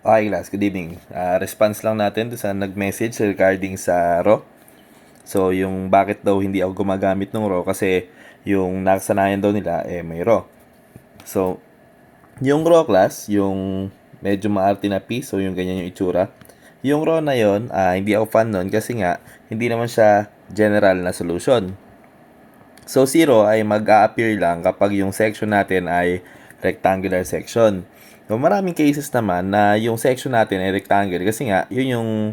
Okay, class. Good evening. Response lang natin to sa nag-message regarding sa RAW. So, yung bakit daw hindi ako gumagamit ng RAW kasi yung nakasanayan daw nila may RAW. So, yung RAW class, yung medyo maarte na piece, so yung ganyan yung itsura. Yung RAW na yon, hindi ako fan nun kasi nga hindi naman siya general na solution. So, zero ay mag-a-appear lang kapag yung section natin ay rectangular section. So, maraming cases naman na yung section natin ay rectangular kasi nga, yun yung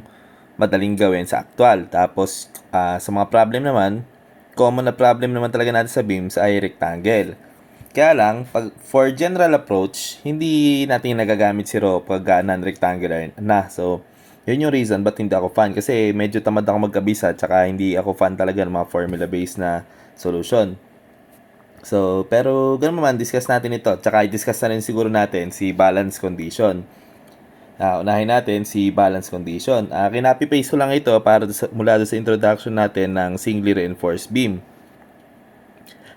madaling gawin sa actual. Tapos, sa mga problem naman, common na problem naman talaga natin sa beams ay rectangle. Kaya lang, for general approach, hindi natin nagagamit si raw pag non-rectangular na. So, yun yung reason ba't hindi ako fan. Kasi medyo tamad ako magkabisa, tsaka hindi ako fan talaga ng mga formula-based na solution. So, pero ganun naman, discuss natin ito. Tsaka i-discuss na rin siguro natin si balance condition. Unahin natin si balance condition. Kinopy-paste ko lang ito para mula sa introduction natin ng singly reinforced beam.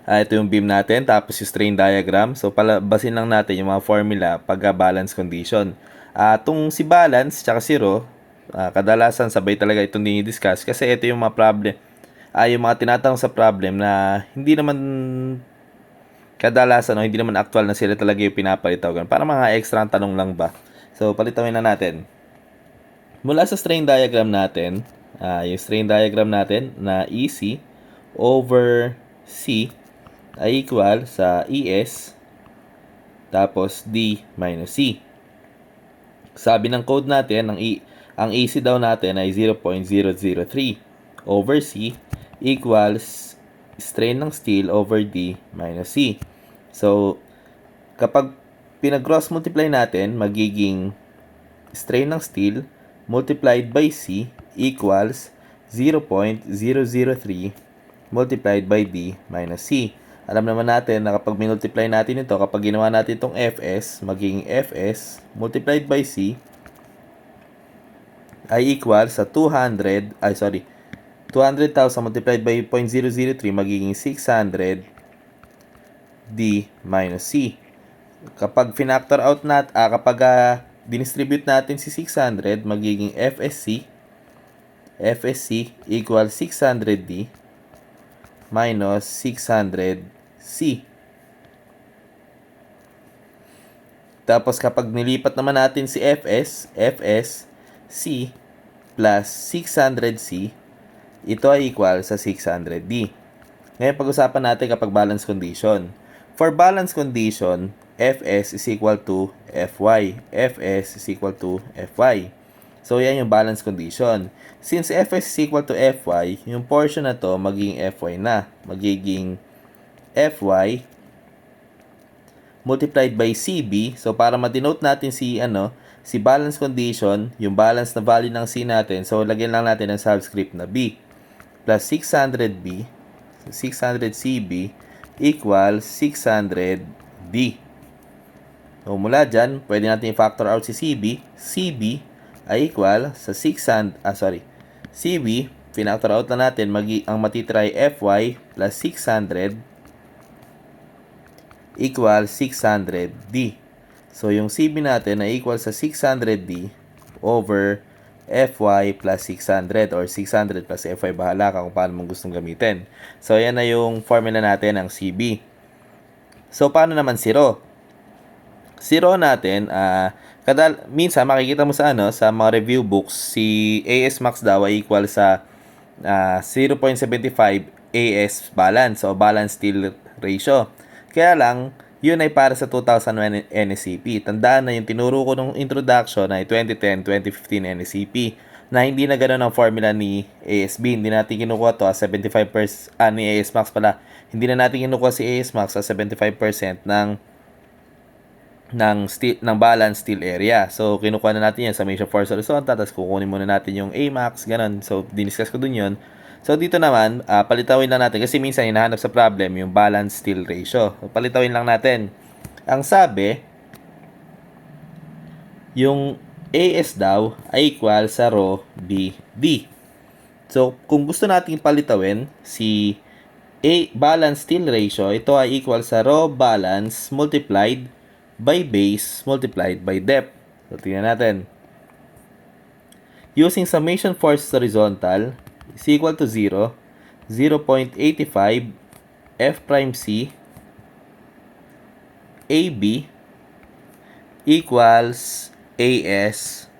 Ito yung beam natin, tapos yung strain diagram. So, palabasin lang natin yung mga formula pagka balance condition. Itong si balance, tsaka si rho, kadalasan sabay talaga itong dinidiscuss kasi ito yung mga problem, yung mga tinatanong sa problem na hindi naman kadalasan, hindi naman actual na sila talaga yung pinapalitaw. Para mga extra tanong lang ba. So, palitawin na natin. Mula sa strain diagram natin, yung strain diagram natin na EC over C ay equal sa ES tapos D minus C. Sabi ng code natin, ang AC daw natin ay 0.003 over C equals strain ng steel over D minus C. So, kapag pinag-cross multiply natin, magiging strain ng steel multiplied by C equals 0.003 multiplied by D minus C. Alam naman natin na kapag minultiply natin ito, kapag ginawa natin itong Fs, magiging Fs multiplied by C ay equal sa 200,000 multiplied by 0.003 magiging 600 D minus C. Kapag finactor out kapag dinistribute natin si 600, magiging FSC equal 600D minus 600C. Tapos kapag nilipat naman natin si C plus 600C, ito ay equal sa 600D. Ngayon pag-usapan natin kapag balance condition. For balance condition, Fs is equal to Fy. Fs is equal to Fy. So, yan yung balance condition. Since Fs is equal to Fy, yung portion na to magiging Fy na. Magiging Fy multiplied by Cb. So, para ma-denote natin si balance condition, yung balance na value ng C natin. So, lagyan lang natin ng subscript na B. Plus 600B, 600CB equals 600D. So, mula dyan, pwede natin i-factor out si CB. CB ay equal sa CB, pinactor out na natin, ang matitry Fy plus 600 equal 600D. So, yung CB natin ay equal sa 600D over Fy plus 600 or 600 plus Fy, bahala ka kung paano mong gustong gamitin. So, yan na yung formula natin ng CB. So, paano naman si rho? Si rho natin, minsan makikita mo sa mga review books, si AS max daw ay equal sa 0.75 AS balance o balance steel ratio. Kaya lang, yun ay para sa 2001 NSCP. Tandaan na yung tinuro ko nung introduction ay 2010-2015 NSCP na hindi na ganoon ang formula ni ASB. Hindi natin kinukuha to as 75% ni AS max pala. Hindi na natin kinukuha si AS max as 75% ng balance steel area. So, kinukuha na natin yan sa Summation Force Horizontal, tapos kukunin muna natin yung A-max, ganun. So, diniscuss ko dun yun. So, dito naman, palitawin lang natin, kasi minsan hinahanap sa problem yung balance steel ratio. So, palitawin lang natin. Ang sabi, yung AS daw ay equal sa rho BD. So, kung gusto nating palitawin, si balance steel ratio, ito ay equal sa rho balance multiplied by base multiplied by depth. So, tingnan natin. Using summation force horizontal is equal to 0, 0.85 F prime C AB equals AS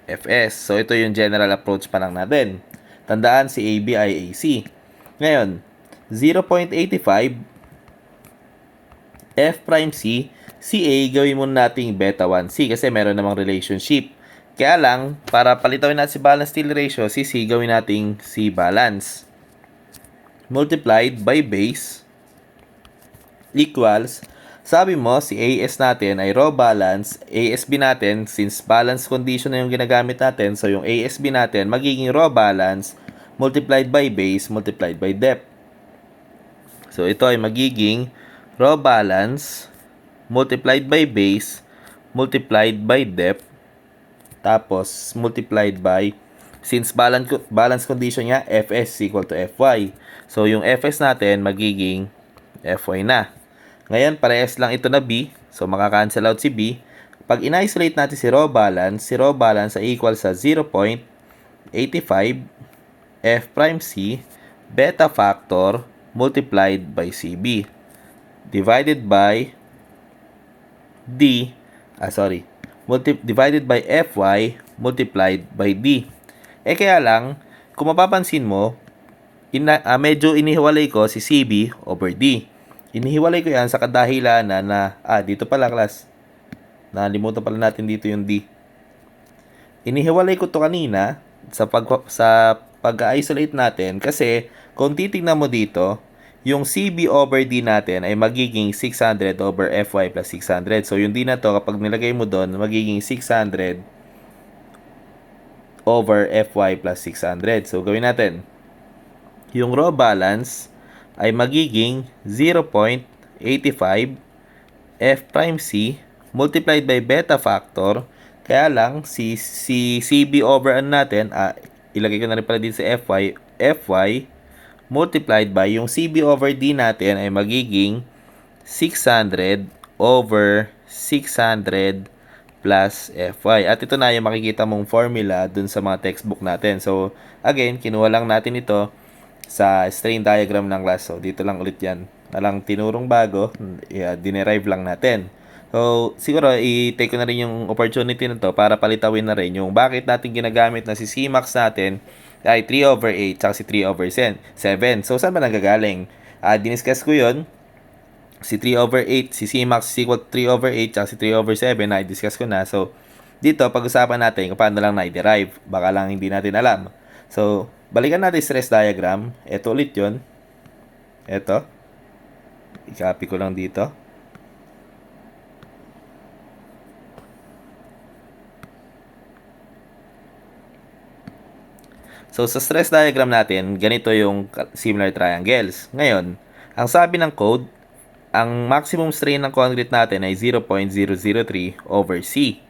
FS. So, ito yung general approach pa lang natin. Tandaan, si AB ay AC. Ngayon, 0.85 F prime C, CA, gawin muna nating beta 1C kasi meron namang relationship. Kaya lang, para palitawin natin si balance steel ratio, si C gawin nating C balance. Multiplied by base equals, sabi mo, si AS natin ay raw balance, ASB natin, since balance condition na yung ginagamit natin, so yung ASB natin magiging raw balance multiplied by base multiplied by depth. So ito ay magiging raw balance multiplied by base multiplied by depth tapos multiplied by, since balance condition niya, Fs equal to Fy. So yung Fs natin magiging Fy na. Ngayon, parehas lang ito na B. So, makaka-cancel out si B. Pag in-isolate natin si raw balance ay equal sa 0.85 F prime C beta factor multiplied by CB divided by divided by Fy multiplied by D. Kaya lang, kung mapapansin mo, medyo inihiwalay ko si CB over D. Inihiwalay ko yan sa kadahilanan na, dito pala class. Nalimutan pala natin dito yung D. Inihiwalay ko to kanina sa pag-isolate natin kasi kung titignan mo dito, yung CB over D natin ay magiging 600 over Fy plus 600. So, yung D na to, kapag nilagay mo doon, magiging 600 over Fy plus 600. So, gawin natin. Yung raw balance ay magiging 0.85 F prime C multiplied by beta factor. Kaya lang, si CB over natin, ilagay ko na rin pala dito sa Fy multiplied by yung CB over D natin ay magiging 600 over 600 plus Fy. At ito na yung makikita mong formula dun sa mga textbook natin. So, again, kinuha lang natin ito sa strain diagram ng class. So, dito lang ulit yan. Walang tinurong bago, dinerive lang natin. So, siguro, i-take ko na rin yung opportunity na to para palitawin na rin yung bakit natin ginagamit na si Cmax natin ay 3 over 8 tsaka si 3 over 7. So, saan ba nanggagaling? Diniscuss ko yun. Si 3 over 8, si Cmax is equal to 3 over 8 tsaka si 3 over 7, na-discuss ko na. So, dito, pag-usapan natin kung paano lang na-derive. Baka lang hindi natin alam. So, balikan natin stress diagram. Ito ulit yun. Ito. I-copy ko lang dito. So, sa stress diagram natin, ganito yung similar triangles. Ngayon, ang sabi ng code, ang maximum strain ng concrete natin ay 0.003 over C.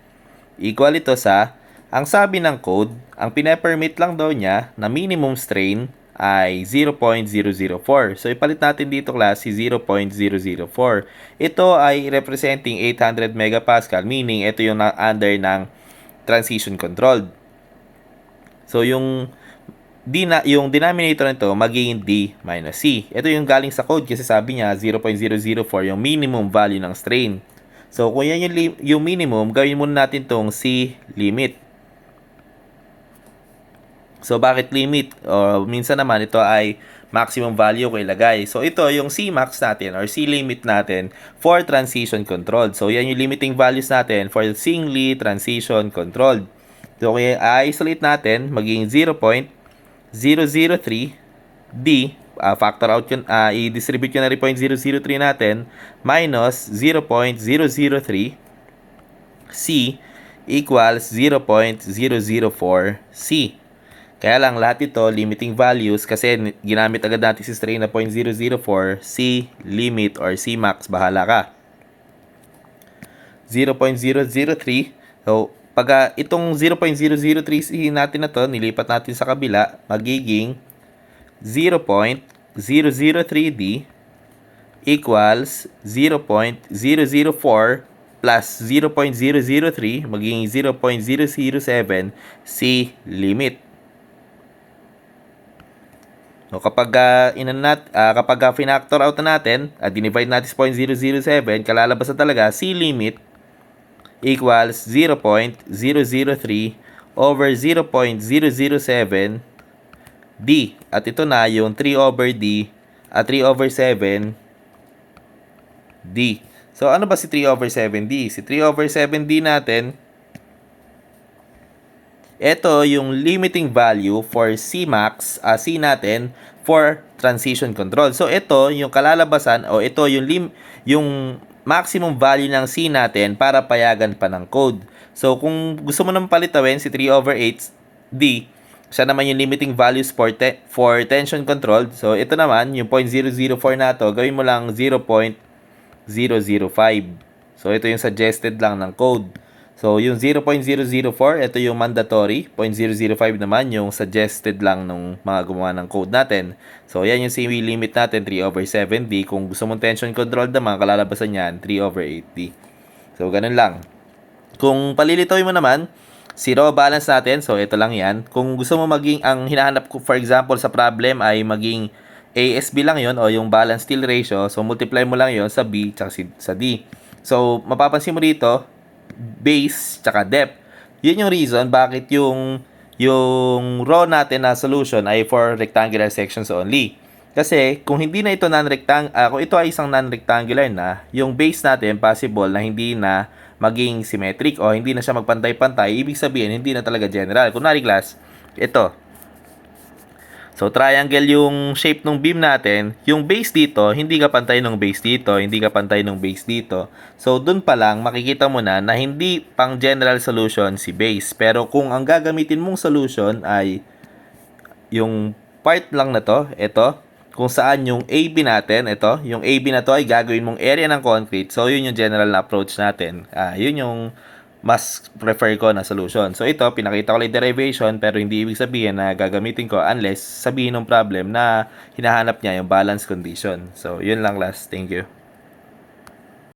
Equal ito sa, ang sabi ng code, ang pinapermit lang daw niya na minimum strain ay 0.004. So, ipalit natin dito class si 0.004. Ito ay representing 800 megapascal, meaning ito yung under ng transition controlled. So, yung denominator nito magiging D minus C. Ito yung galing sa code kasi sabi niya 0.004 yung minimum value ng strain. So, kung yan yung minimum, gawin muna natin tong C limit. So, bakit limit? Minsan naman ito ay maximum value ko ilagay. So, ito yung C max natin or C limit natin for transition controlled. So, yan yung limiting values natin for singly transition controlled. So, kung i-isolate natin, magiging 0.003 D, factor out yun, i-distribute yun na rin 0.003 natin, minus 0.003 C equals 0.004 C. Kaya lang lahat ito limiting values kasi ginamit agad natin si strain na 0.004 C limit or C max, bahala ka. 0.003. So, pag itong 0.003 natin na to, nilipat natin sa kabila, magiging 0.003D equals 0.004 plus 0.003 magiging 0.007 C limit. No, kapag finactor out na natin, dinivide natin sa 0.007, kalalabas na talaga C limit equals 0.003 over 0.007 D. At ito na yung 3 over D at 3 over 7 D. So, ano ba si 3 over 7D? Si 3 over 7D natin, ito yung limiting value for Cmax, C natin, for transition control. So, ito yung kalalabasan, o ito yung maximum value ng C natin para payagan pa ng code. So, kung gusto mo nang palitawin si 3 over 8D, siya naman yung limiting values for tension control. So, ito naman, yung 0.004 na to, gawin mo lang 0.005. So, ito yung suggested lang ng code. So, yung 0.004, ito yung mandatory. 0.005 naman yung suggested lang ng mga gumawa ng code natin. So, yan yung CV limit natin, 3 over 7D. Kung gusto mong tension control naman, kalalabasan yan, 3 over 8D. So, ganun lang. Kung palilitawin mo naman, zero balance natin. So, ito lang yan. Kung gusto mo maging, ang hinahanap ko, for example, sa problem ay maging ASB lang yon o yung balance steel ratio. So, multiply mo lang yon sa B tsaka sa D. So, mapapansin mo dito, base tsaka depth. Yun yung reason bakit yung raw natin na solution ay for rectangular sections only. Kasi kung hindi na ito kung ito ay isang non-rectangular na, yung base natin possible na hindi na maging symmetric o hindi na siya magpantay-pantay, ibig sabihin hindi na talaga general. Kunwari class, ito. So, triangle yung shape ng beam natin. Yung base dito, hindi ka pantay ng base dito, hindi ka pantay ng base dito. So, dun pa lang, makikita mo na hindi pang general solution si base. Pero kung ang gagamitin mong solution ay yung part lang na to, ito, kung saan yung AB natin, ito, yung AB na to ay gagawin mong area ng concrete. So, yun yung general na approach natin. Yun yung mas prefer ko na solution. So, ito, pinakita ko lang derivation, pero hindi ibig sabihin na gagamitin ko unless sabihin ng problem na hinahanap niya yung balance condition. So, yun lang last. Thank you.